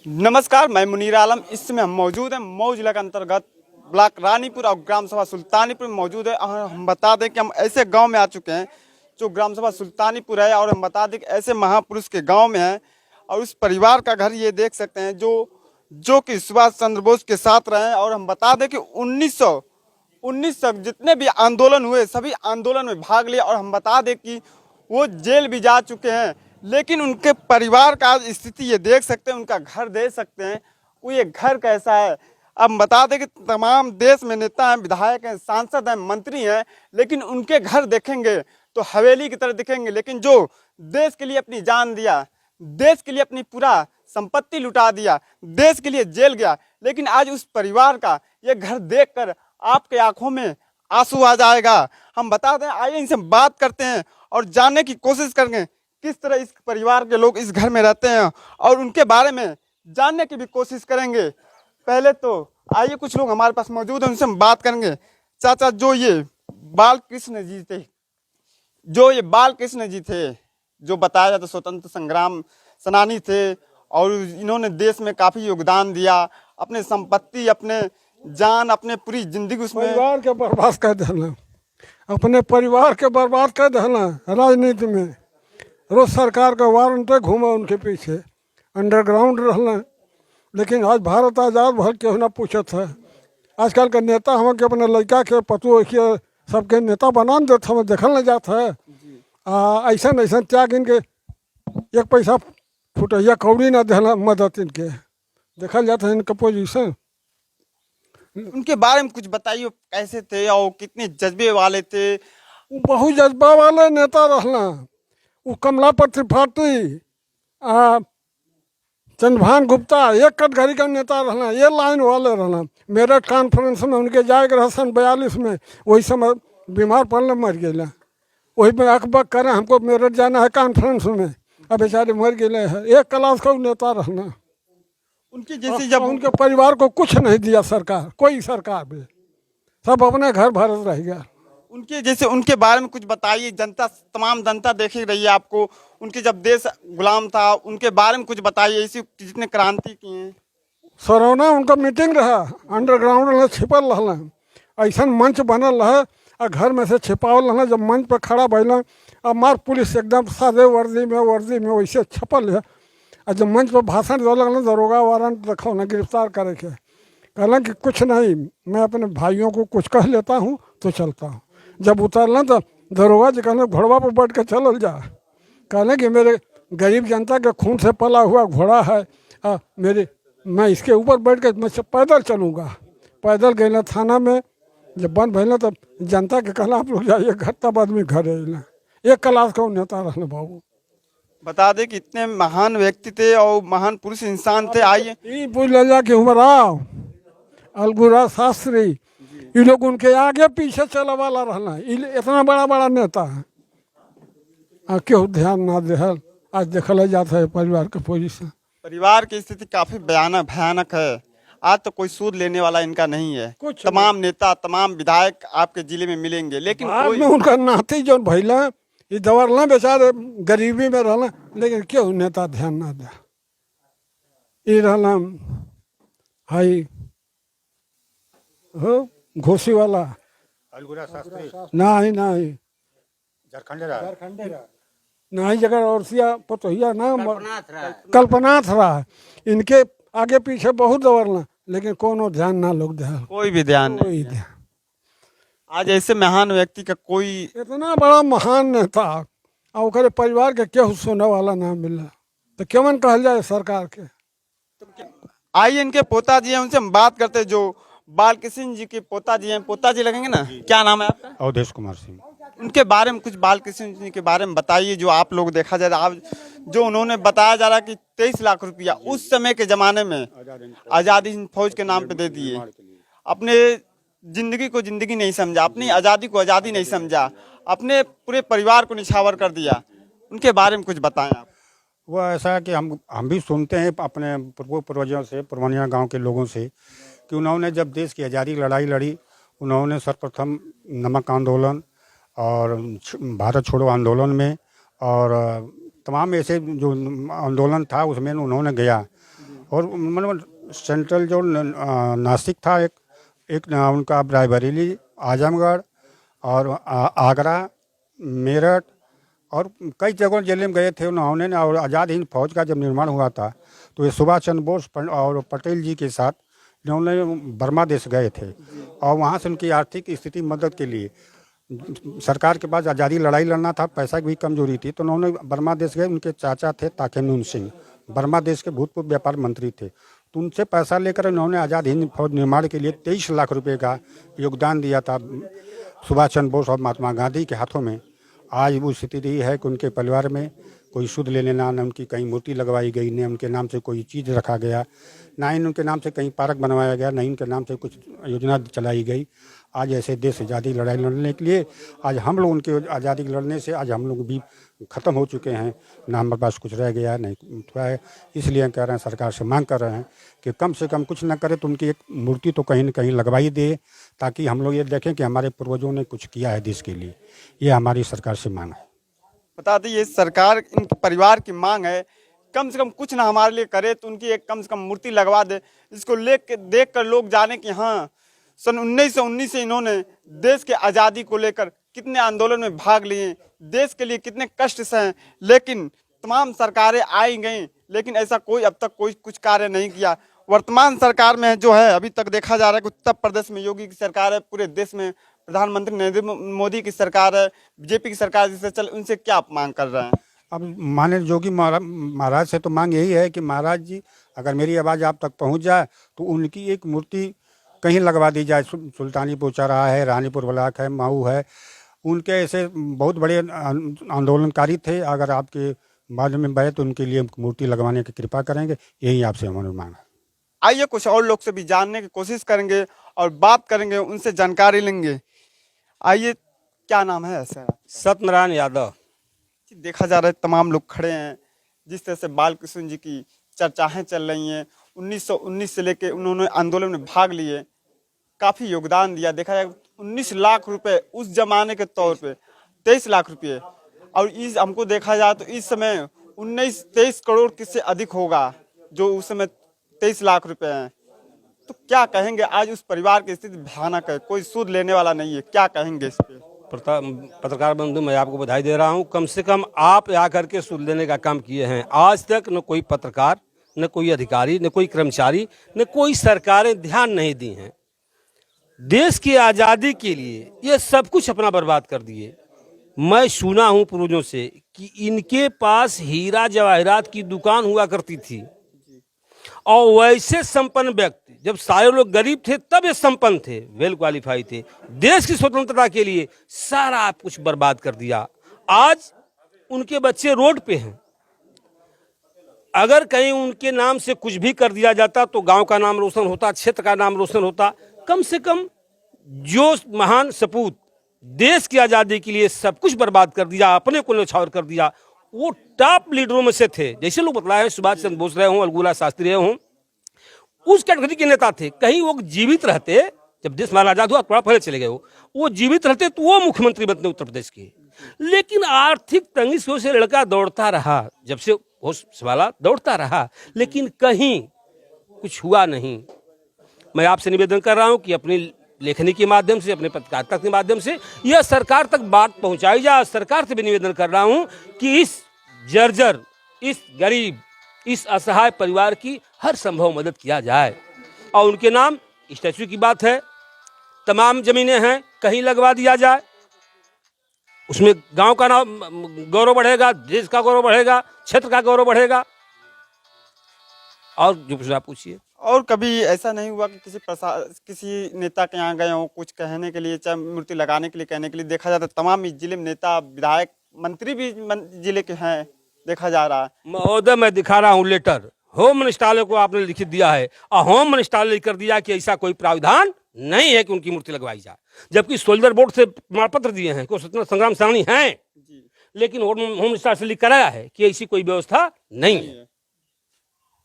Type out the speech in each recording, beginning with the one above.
नमस्कार, मैं मुनीर आलम। इस समय हम मौजूद हैं मऊ जिला के अंतर्गत ब्लॉक रानीपुर और ग्राम सभा सुल्तानीपुर में मौजूद है। और हम बता दें कि हम ऐसे गांव में आ चुके हैं जो ग्राम सभा सुल्तानीपुर है, और हम बता दें कि ऐसे महापुरुष के गांव में है। और उस परिवार का घर ये देख सकते हैं जो कि सुभाष चंद्र बोस के साथ रहे हैं। और हम बता दें कि 1919 तक जितने भी आंदोलन हुए सभी आंदोलन में भाग लिया। और हम बता दें कि वो जेल भी जा चुके हैं, लेकिन उनके परिवार का आज स्थिति ये देख सकते हैं, उनका घर देख सकते हैं। वो ये घर कैसा है। अब हम बता दें कि तमाम देश में नेता हैं, विधायक हैं, सांसद हैं, मंत्री हैं, लेकिन उनके घर देखेंगे तो हवेली की तरह दिखेंगे। लेकिन जो देश के लिए अपनी जान दिया, देश के लिए अपनी पूरा संपत्ति लुटा दिया, देश के लिए जेल गया, लेकिन आज उस परिवार का ये घर देखकर आपके आंखों में आंसू आ जाएगा। हम बता दें, आइए इनसे बात करते हैं और जानने की कोशिश करेंगे किस तरह इस परिवार के लोग इस घर में रहते हैं, और उनके बारे में जानने की भी कोशिश करेंगे। पहले तो आइए, कुछ लोग हमारे पास मौजूद हैं, उनसे हम बात करेंगे। चाचा, जो ये बाल कृष्ण जी थे, जो बताया जाता स्वतंत्र संग्राम सेनानी थे, और इन्होंने देश में काफी योगदान दिया, अपने संपत्ति, अपने जान, अपने पूरी जिंदगी उसमें परिवार के बर्बाद कर देना, अपने परिवार के बर्बाद कर देना। राजनीति में रोज सरकार का वारंट घूमा उनके पीछे, अंडरग्राउंड रहना। लेकिन आज भारत आज़ाद भर क्यों ना पूछत है। आजकल के नेता हम के अपने लड़का के पतु के सबके नेता बना देते, हम देखल न जाता है। ऐसा ऐसा त्याग इनके एक पैसा फुटैया कौड़ी ना देना मदद इनके देखल जाता है इनका पोजीशन। उनके बारे में कुछ बताइए, कैसे थे और कितने जज्बे वाले थे। वो बहुत जज्बा वाले नेता रहना। वो कमलापत त्रिपाठी, चंद्रभान गुप्ता एक कटघरी का नेता रहना, ये लाइन वाले रहना। मेरठ कॉन्फ्रेंस में उनके जाए रहा सन 42 में, वही समय बीमार पड़ने मर गए। वही में अकबक करें हमको मेरठ जाना है कॉन्फ्रेंस में, अब बेचारे मर गए हैं। एक क्लास का नेता रहना। उनकी जैसे जब उनके परिवार को कुछ नहीं दिया सरकार, कोई सरकार भी, सब अपने घर भारत रह गया। उनके जैसे उनके बारे में कुछ बताइए। जनता, तमाम जनता देख ही रही है आपको। उनके जब देश गुलाम था, उनके बारे में कुछ बताइए, ऐसी जितने क्रांति की हैं। सरोना उनका मीटिंग रहा, अंडरग्राउंड में छिपल रहना। ऐसा मंच बनल रहा और घर में से छिपावल रहना। जब मंच पर खड़ा भैल, अब मार पुलिस एकदम सादे वर्दी में वैसे छपल है। और जब मंच पर भाषण दे लगल, दरोगा वारंट रखो ना गिरफ्तार करे के। कहला कि कुछ नहीं, मैं अपने भाइयों को कुछ कह लेता हूँ तो चलता हूँ। जब उतरना तो दरोगा जी कहना घोड़वा पर बैठ के चलल जा। कहना कि मेरे गरीब जनता के खून से पला हुआ घोड़ा है, मैं इसके ऊपर बैठ के मैं पैदल चलूँगा। पैदल गए थाना में, जब बंद भैल तब जनता के कहना आप लोग जाइए घर, तब आदमी घर अला। एक क्लास का नेता रहने बाबू। बता दें कि इतने महान व्यक्ति थे और महान पुरुष इंसान थे। आइए पूछ ले जा कि उमराव अलगुरा शास्त्री, ये लोग उनके आगे पीछे चला वाला रहना। इतना बड़ा बड़ा नेता है, क्यों ध्यान ना दे। आज देखल जाता है परिवार के पोजीशन। परिवार की स्थिति काफी भयानक है। आज तो कोई सूद लेने वाला इनका नहीं है। तमाम नेता, तमाम विधायक आपके जिले में मिलेंगे, लेकिन कोई उनका नाती जो भैला ये दवरना बेचारे गरीबी में रहना, लेकिन क्यों नेता ध्यान ना दे। ये रहना हाई हो घोसी वाला नहीं नहीं जगह और सिया पतोहिया ना कल्पनाथ रहा। इनके आगे पीछे बहुत दौड़ना, लेकिन कोनो ध्यान ना लोग दे, कोई भी ध्यान नहीं। आज ऐसे महान व्यक्ति का कोई इतना बड़ा महान नेता और परिवार के क्यों सुनने वाला ना मिला, तो क्यों कहल जाए सरकार के। आइए, इनके पोता जी हैं, उनसे हम बात करते हैं। जो बाल कृष्ण जी के पोता जी हैं, पोता जी लगेंगे ना, क्या नाम है आपका? अवधेश कुमार सिंह। उनके बारे में कुछ, बाल कृष्ण जी के बारे में बताइए। जो आप लोग देखा जाए, आप जो उन्होंने बताया जा रहा कि 23 लाख रुपया उस समय के जमाने में आज़ादी फौज के नाम पे दे दिए। अपने जिंदगी को जिंदगी नहीं समझा, अपनी आज़ादी को आज़ादी नहीं समझा, अपने पूरे परिवार को निछावर कर दिया। उनके बारे में कुछ बताएं आप। वो ऐसा है कि हम भी सुनते हैं अपने पूर्वजों से, पुरवनिया गांव के लोगों से, कि उन्होंने जब देश की आज़ादी की लड़ाई लड़ी, उन्होंने सर्वप्रथम नमक आंदोलन और भारत छोड़ो आंदोलन में और तमाम ऐसे जो आंदोलन था उसमें उन्होंने गया। और मतलब सेंट्रल जो नासिक था, एक उनका रायबरेली, आजमगढ़ और आगरा, मेरठ और कई जगहों जेल में गए थे उन्होंने। और आज़ाद हिंद फौज का जब निर्माण हुआ था तो ये सुभाष चंद्र बोस और पटेल जी के साथ इन्होंने बर्मा देश गए थे और वहाँ से उनकी आर्थिक स्थिति मदद के लिए सरकार के पास आज़ादी लड़ाई लड़ना था, पैसा की भी कमजोरी थी, तो उन्होंने बर्मा देश गए। उनके चाचा थे ताकेनून सिंह, बर्मा देश के भूतपूर्व व्यापार मंत्री थे, तो उनसे पैसा लेकर उन्होंने आज़ाद हिंद फौज निर्माण के लिए 23 लाख रुपए का योगदान दिया था सुभाष चंद्र बोस और महात्मा गांधी के हाथों में। आज वो स्थिति रही है कि उनके परिवार में कोई सुध लेने ना, न उनकी कहीं मूर्ति लगवाई गई, न उनके नाम से कोई चीज़ रखा गया, ना ही उनके नाम से कहीं पार्क बनवाया गया, ना ही उनके नाम से कुछ योजना चलाई गई। आज ऐसे देश आज़ादी लड़ाई लड़ने के लिए आज हम लोग उनके आज़ादी लड़ने से आज हम लोग भी ख़त्म हो चुके हैं, ना हमारे पास कुछ रह गया नहीं हुआ है। इसलिए हम कह रहे हैं, सरकार से मांग कर रहे हैं कि कम से कम कुछ ना करे तो उनकी एक मूर्ति तो कहीं न कहीं लगवाई दे, ताकि हम लोग ये देखें कि हमारे पूर्वजों ने कुछ किया है देश के लिए। ये हमारी सरकार से मांग है। बता दें, ये सरकार इनके परिवार की मांग है, कम से कम कुछ ना हमारे लिए करे तो उनकी एक कम से कम मूर्ति लगवा दे, जिसको देख कर लोग जाने कि हाँ, सन 1919 से इन्होंने देश के आज़ादी को लेकर कितने आंदोलन में भाग लिए, देश के लिए कितने कष्ट सहे, लेकिन तमाम सरकारें आई गईं, लेकिन ऐसा कोई अब तक कोई कुछ कार्य नहीं किया। वर्तमान सरकार में जो है, अभी तक देखा जा रहा है कि उत्तर प्रदेश में योगी की सरकार है, पूरे देश में प्रधानमंत्री नरेंद्र मोदी की सरकार है, बीजेपी की सरकार जिससे चल, उनसे क्या मांग कर रहे हैं? अब माननीय योगी महाराज से तो मांग यही है कि महाराज जी, अगर मेरी आवाज़ आप तक पहुंच जाए तो उनकी एक मूर्ति कहीं लगवा दी जाए। सुल्तानीपुर चौराहा है, रानीपुर ब्लॉक है, मऊ है, उनके ऐसे बहुत बड़े आंदोलनकारी थे। अगर आपके बाद में बहे तो उनके लिए मूर्ति लगवाने की कृपा करेंगे, यही आपसे हमारी मांग है। आइए कुछ और लोग से भी जानने की कोशिश करेंगे और बात करेंगे, उनसे जानकारी लेंगे। आइए, क्या नाम है सर? सत्यनारायण यादव। देखा जा रहा है तमाम लोग खड़े हैं, जिस तरह से बाल कृष्ण जी की चर्चाएं चल रही हैं। 1919 से लेके उन्होंने आंदोलन में भाग लिए, काफ़ी योगदान दिया। देखा जाए 19 लाख रुपए उस जमाने के तौर पे 23 लाख रुपये, और इस हमको देखा जाए तो इस समय 23 करोड़ किससे अधिक होगा, जो उस समय 23 लाख रुपए हैं। तो क्या कहेंगे? आज उस परिवार की स्थिति भयानक है, कोई सूद लेने वाला नहीं है, क्या कहेंगे इस पे? पत्रकार बंधु, मैं आपको बधाई दे रहा हूं। कम से कम आप आकर के सूद लेने का काम किए हैं। आज तक न कोई पत्रकार, न कोई अधिकारी, न कोई कर्मचारी, न कोई सरकारें ध्यान नहीं दी हैं। देश की आज़ादी के लिए ये सब कुछ अपना बर्बाद कर दिए। मैं सुना हूं पूर्वजों से कि इनके पास हीरा जवाहरात की दुकान हुआ करती थी, और वैसे संपन्न व्यक्ति, जब सारे लोग गरीब थे तब ये संपन्न थे, वेल क्वालिफाई थे। देश की स्वतंत्रता के लिए सारा कुछ बर्बाद कर दिया। आज उनके बच्चे रोड पे हैं। अगर कहीं उनके नाम से कुछ भी कर दिया जाता तो गांव का नाम रोशन होता, क्षेत्र का नाम रोशन होता। कम से कम जो महान सपूत देश की आज़ादी के लिए सब कुछ बर्बाद कर दिया, अपने को न्यौछावर कर दिया, वो टॉप लीडरों में से थे। जैसे लोग बतलाए, सुभाष चंद्र बोस रहे हों, अलगुला शास्त्री रहे हों, उस कैटेगरी के नेता थे। कहीं वो जीवित रहते, जब देश हमारा आजाद हुआ थोड़ा पहले चले गए, वो जीवित रहते तो वो मुख्यमंत्री बनते उत्तर प्रदेश के। लेकिन आर्थिक तंगी की वजह से लड़का दौड़ता रहा, जब से होश संभाला दौड़ता रहा, लेकिन कहीं कुछ हुआ नहीं। मैं आपसे निवेदन कर रहा हूं कि अपनी लेखनी के माध्यम से, अपने पत्रकारिता के माध्यम से यह सरकार तक बात पहुंचाई जाए। सरकार से भी निवेदन कर रहा हूं कि इस जर्जर, इस गरीब, इस असहाय परिवार की हर संभव मदद किया जाए। और उनके नाम स्टैचू की बात है, तमाम जमीनें हैं, कहीं लगवा दिया जाए। उसमें गांव का नाम गौरव बढ़ेगा, देश का गौरव बढ़ेगा, क्षेत्र का गौरव बढ़ेगा। और जो कुछ आप पूछिए। और कभी ऐसा नहीं हुआ कि किसी नेता के यहाँ गए हों कुछ कहने के लिए, चाहे मूर्ति लगाने के लिए, कहने के लिए? देखा जाता है तमाम इस जिले में नेता, विधायक, मंत्री भी जिले के हैं, देखा जा रहा है। महोदय, मैं दिखा रहा हूँ लेटर, होम मिनिस्ट्रालय को आपने लिखित दिया है, और होम मिनिस्ट्रालय लिख कर दिया कि ऐसा कोई प्रावधान नहीं है कि उनकी मूर्ति लगवाई जाए। जबकि सोल्जर बोर्ड से प्रमाण पत्र दिए हैं, कोई स्वतंत्रता संग्राम सेनानी हैं, लेकिन होम मिनिस्ट्रालय से लिख कराया है कि ऐसी कोई व्यवस्था नहीं है।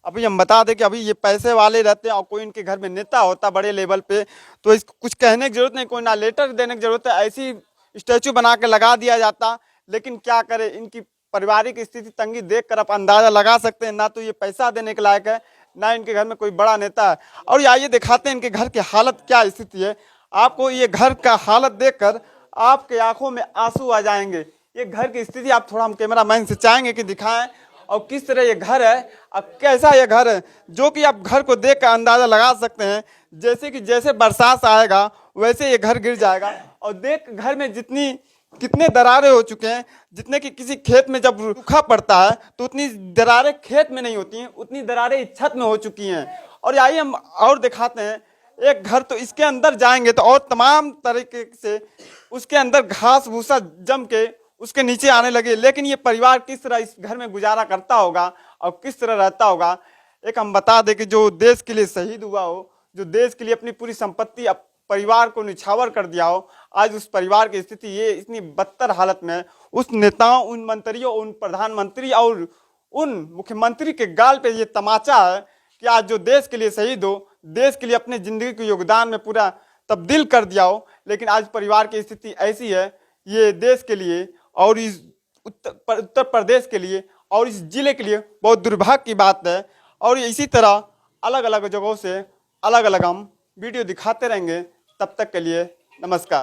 अभी हम बता दें कि अभी ये पैसे वाले रहते हैं, और कोई इनके घर में नेता होता बड़े लेवल पे, तो इसको कुछ कहने की जरूरत नहीं, कोई ना लेटर देने की जरूरत है, ऐसी स्टैचू बना के लगा दिया जाता। लेकिन क्या करे, इनकी पारिवारिक स्थिति तंगी देखकर आप अंदाजा लगा सकते हैं, ना तो ये पैसा देने के लायक है, ना इनके घर में कोई बड़ा नेता है। और ये आइए दिखाते हैं इनके घर की हालत क्या स्थिति है। आपको ये घर का हालत देखकर आपके आंखों में आंसू आ जाएंगे। ये घर की स्थिति आप थोड़ा हम कैमरामैन से चाहेंगे कि दिखाएं, और किस तरह ये घर है, अब कैसा ये घर है, जो कि आप घर को देख कर अंदाजा लगा सकते हैं जैसे कि जैसे बरसात आएगा वैसे ये घर गिर जाएगा। और देख घर में कितने दरारें हो चुके हैं, जितने कि किसी खेत में जब सूखा पड़ता है तो उतनी दरारें खेत में नहीं होती हैं, उतनी दरारें इस छत में हो चुकी हैं। और आइए हम और दिखाते हैं एक घर, तो इसके अंदर जाएंगे तो और तमाम तरीके से उसके अंदर घास भूसा जम के उसके नीचे आने लगे। लेकिन ये परिवार किस तरह इस घर में गुजारा करता होगा और किस तरह रहता होगा। एक हम बता दें कि जो देश के लिए शहीद हुआ हो, जो देश के लिए अपनी पूरी संपत्ति परिवार को निछावर कर दिया हो, आज उस परिवार की स्थिति ये इतनी बदतर हालत में है। उस नेताओं, उन मंत्रियों, उन प्रधानमंत्री और उन मुख्यमंत्री के गाल पे ये तमाचा है कि आज जो देश के लिए शहीद हो, देश के लिए अपने जिंदगी के योगदान में पूरा तब्दील कर दिया हो, लेकिन आज परिवार की स्थिति ऐसी है। ये देश के लिए और इस उत्तर प्रदेश के लिए और इस जिले के लिए बहुत दुर्भाग्य की बात है। और इसी तरह अलग अलग जगहों से अलग अलग हम वीडियो दिखाते रहेंगे। तब तक के लिए नमस्कार।